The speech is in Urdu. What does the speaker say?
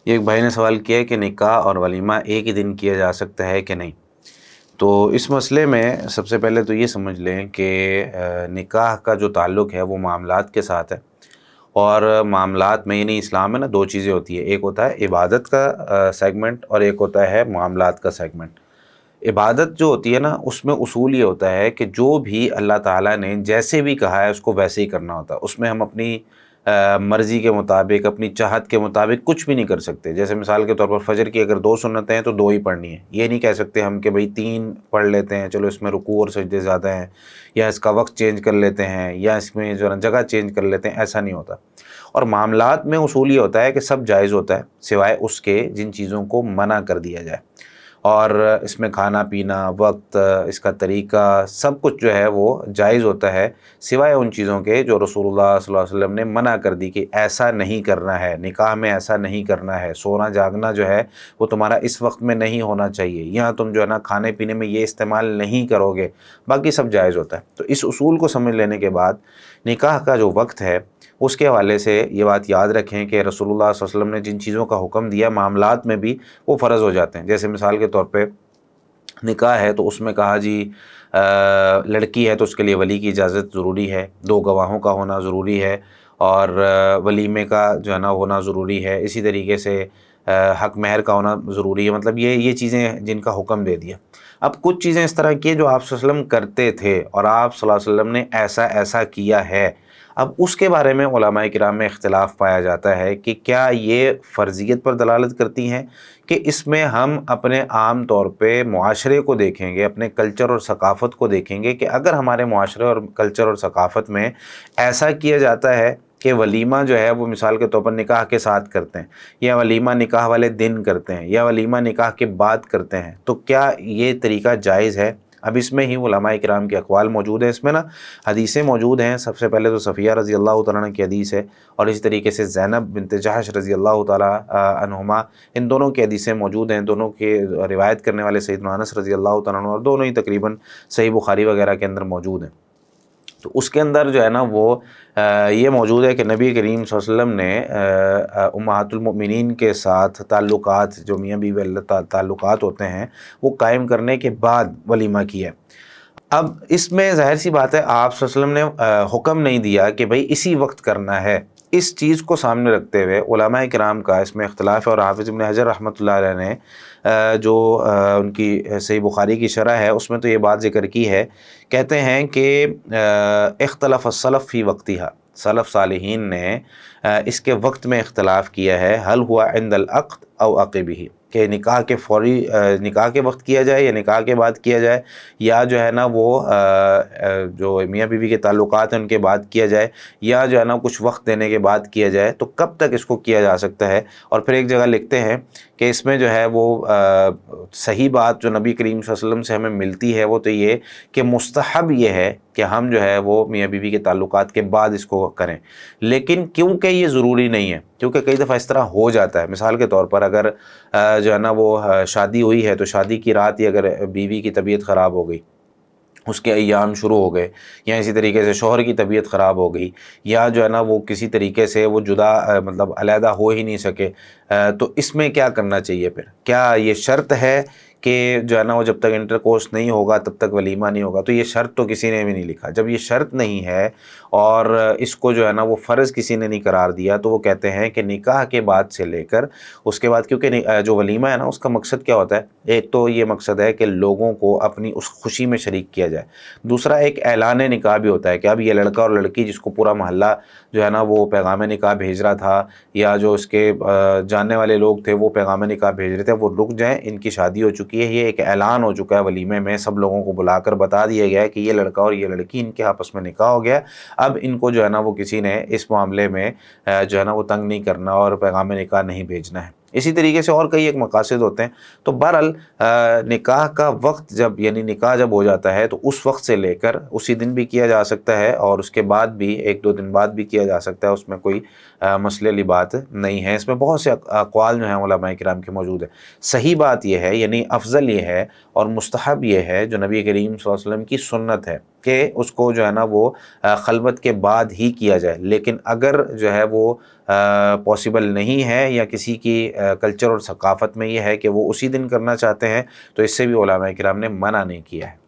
یہ ایک بھائی نے سوال کیا ہے کہ نکاح اور ولیمہ ایک ہی دن کیا جا سکتا ہے کہ نہیں۔ تو اس مسئلے میں سب سے پہلے تو یہ سمجھ لیں کہ نکاح کا جو تعلق ہے وہ معاملات کے ساتھ ہے، اور معاملات میں یعنی اسلام میں نا دو چیزیں ہوتی ہیں، ایک ہوتا ہے عبادت کا سیگمنٹ اور ایک ہوتا ہے معاملات کا سیگمنٹ۔ عبادت جو ہوتی ہے نا اس میں اصول یہ ہوتا ہے کہ جو بھی اللہ تعالیٰ نے جیسے بھی کہا ہے اس کو ویسے ہی کرنا ہوتا ہے، اس میں ہم اپنی مرضی کے مطابق اپنی چاہت کے مطابق کچھ بھی نہیں کر سکتے۔ جیسے مثال کے طور پر فجر کی اگر 2 سنتیں ہیں تو 2 ہی پڑھنی ہے، یہ نہیں کہہ سکتے ہم کہ بھئی 3 پڑھ لیتے ہیں، چلو اس میں رکوع اور سجدے زیادہ ہیں، یا اس کا وقت چینج کر لیتے ہیں، یا اس میں جو ہے نا جگہ چینج کر لیتے ہیں، ایسا نہیں ہوتا۔ اور معاملات میں اصول یہ ہوتا ہے کہ سب جائز ہوتا ہے سوائے اس کے جن چیزوں کو منع کر دیا جائے، اور اس میں کھانا پینا، وقت، اس کا طریقہ، سب کچھ جو ہے وہ جائز ہوتا ہے سوائے ان چیزوں کے جو رسول اللہ صلی اللہ علیہ وسلم نے منع کر دی کہ ایسا نہیں کرنا ہے، نکاح میں ایسا نہیں کرنا ہے، سونا جاگنا جو ہے وہ تمہارا اس وقت میں نہیں ہونا چاہیے، یہاں تم جو ہے نا کھانے پینے میں یہ استعمال نہیں کرو گے، باقی سب جائز ہوتا ہے۔ تو اس اصول کو سمجھ لینے کے بعد نکاح کا جو وقت ہے اس کے حوالے سے یہ بات یاد رکھیں کہ رسول اللہ صلی اللہ علیہ وسلم نے جن چیزوں کا حکم دیا معاملات میں بھی وہ فرض ہو جاتے ہیں۔ جیسے مثال کے طور پہ نکاح ہے تو اس میں کہا جی لڑکی ہے تو اس کے لیے ولی کی اجازت ضروری ہے، 2 گواہوں کا ہونا ضروری ہے، اور ولیمے کا جو ہے نا ہونا ضروری ہے، اسی طریقے سے حق مہر کا ہونا ضروری ہے۔ مطلب یہ چیزیں جن کا حکم دے دیا۔ اب کچھ چیزیں اس طرح کی ہیں جو آپ صلی اللہ علیہ وسلم کرتے تھے اور آپ صلی اللہ علیہ وسلم نے ایسا کیا ہے، اب اس کے بارے میں علماء کرام میں اختلاف پایا جاتا ہے کہ کیا یہ فرضیت پر دلالت کرتی ہیں کہ اس میں ہم اپنے عام طور پہ معاشرے کو دیکھیں گے، اپنے کلچر اور ثقافت کو دیکھیں گے کہ اگر ہمارے معاشرے اور کلچر اور ثقافت میں ایسا کیا جاتا ہے کہ ولیمہ جو ہے وہ مثال کے طور پر نکاح کے ساتھ کرتے ہیں، یا ولیمہ نکاح والے دن کرتے ہیں، یا ولیمہ نکاح کے بعد کرتے ہیں، تو کیا یہ طریقہ جائز ہے؟ اب اس میں ہی علماء کرام کے اقوال موجود ہیں، اس میں نا حدیثیں موجود ہیں۔ سب سے پہلے تو صفیہ رضی اللہ تعالیٰ عنہ کی حدیث ہے، اور اسی طریقے سے زینب بنت جحش رضی اللہ تعالیٰ عنہما، ان دونوں کی حدیثیں موجود ہیں، دونوں کے روایت کرنے والے سیدنا انس رضی اللہ تعالیٰ عنہ، اور دونوں ہی تقریباً صحیح بخاری وغیرہ کے اندر موجود ہیں۔ تو اس کے اندر جو ہے نا وہ یہ موجود ہے کہ نبی کریم صلی اللہ علیہ وسلم نے امہات المؤمنین کے ساتھ تعلقات، جو میاں بیوی تعلقات ہوتے ہیں، وہ قائم کرنے کے بعد ولیمہ کیا۔ اب اس میں ظاہر سی بات ہے آپ صلی اللہ علیہ وسلم نے حکم نہیں دیا کہ بھئی اسی وقت کرنا ہے۔ اس چیز کو سامنے رکھتے ہوئے علماء کرام کا اس میں اختلاف ہے، اور حافظ ابن حجر رحمۃ اللہ علیہ نے جو ان کی صحیح بخاری کی شرح ہے اس میں تو یہ بات ذکر کی ہے، کہتے ہیں کہ اختلف السلف فی وقتها، سلف صالحین نے اس کے وقت میں اختلاف کیا ہے، حل ہوا عند العقد او عقبہ، کہ نکاح کے فوری نکاح کے وقت کیا جائے یا نکاح کے بعد کیا جائے، یا جو ہے نا وہ جو میاں بیوی کے تعلقات ہیں ان کے بعد کیا جائے، یا جو ہے نا کچھ وقت دینے کے بعد کیا جائے، تو کب تک اس کو کیا جا سکتا ہے۔ اور پھر ایک جگہ لکھتے ہیں کہ اس میں جو ہے وہ صحیح بات جو نبی کریم صلی اللہ علیہ وسلم سے ہمیں ملتی ہے وہ تو یہ کہ مستحب یہ ہے کہ ہم جو ہے وہ میاں بیوی کے تعلقات کے بعد اس کو کریں، لیکن کیونکہ یہ ضروری نہیں ہے، کیونکہ کئی دفعہ اس طرح ہو جاتا ہے۔ مثال کے طور پر اگر جو ہے نا وہ شادی ہوئی ہے تو شادی کی رات ہی اگر بیوی کی طبیعت خراب ہو گئی، اس کے ایام شروع ہو گئے، یا اسی طریقے سے شوہر کی طبیعت خراب ہو گئی، یا جو ہے نا وہ کسی طریقے سے وہ جدا مطلب علیحدہ ہو ہی نہیں سکے، تو اس میں کیا کرنا چاہیے پھر؟ کیا یہ شرط ہے کہ جو ہے نا وہ جب تک انٹر کورس نہیں ہوگا تب تک ولیمہ نہیں ہوگا؟ تو یہ شرط تو کسی نے بھی نہیں لکھا۔ جب یہ شرط نہیں ہے اور اس کو جو ہے نا وہ فرض کسی نے نہیں قرار دیا، تو وہ کہتے ہیں کہ نکاح کے بعد سے لے کر اس کے بعد، کیونکہ جو ولیمہ ہے نا اس کا مقصد کیا ہوتا ہے؟ ایک تو یہ مقصد ہے کہ لوگوں کو اپنی اس خوشی میں شریک کیا جائے، دوسرا ایک اعلان نکاح بھی ہوتا ہے کہ اب یہ لڑکا اور لڑکی جس کو پورا محلہ جو ہے نا وہ پیغام نکاح بھیج رہا تھا، یا جو اس کے جاننے والے لوگ تھے وہ پیغام نکاح بھیج رہے تھے، وہ رک جائیں، ان کی شادی ہو چکی ہے، یہ ایک اعلان ہو چکا ہے ولیمے میں، سب لوگوں کو بلا کر بتا دیا گیا ہے کہ یہ لڑکا اور یہ لڑکی ان کے آپس میں نکاح ہو گیا، اب ان کو جو ہے نا وہ کسی نے اس معاملے میں جو ہے نا وہ تنگ نہیں کرنا اور پیغام نکاح نہیں بھیجنا ہے۔ اسی طریقے سے اور کئی ایک مقاصد ہوتے ہیں۔ تو بہرحال نکاح کا وقت جب، یعنی نکاح جب ہو جاتا ہے تو اس وقت سے لے کر اسی دن بھی کیا جا سکتا ہے، اور اس کے بعد بھی 1-2 دن بعد بھی کیا جا سکتا ہے، اس میں کوئی مسئلے والی بات نہیں ہے۔ اس میں بہت سے اقوال جو ہیں علماء کرام کے موجود ہیں۔ صحیح بات یہ ہے، یعنی افضل یہ ہے اور مستحب یہ ہے جو نبی کریم صلی اللہ علیہ وسلم کی سنت ہے، کہ کہ اس کو جو ہے نا وہ خلوت کے بعد ہی کیا جائے، لیکن اگر جو ہے وہ پاسبل نہیں ہے یا کسی کی کلچر اور ثقافت میں یہ ہے کہ وہ اسی دن کرنا چاہتے ہیں تو اس سے بھی علماء کرام نے منع نہیں کیا ہے۔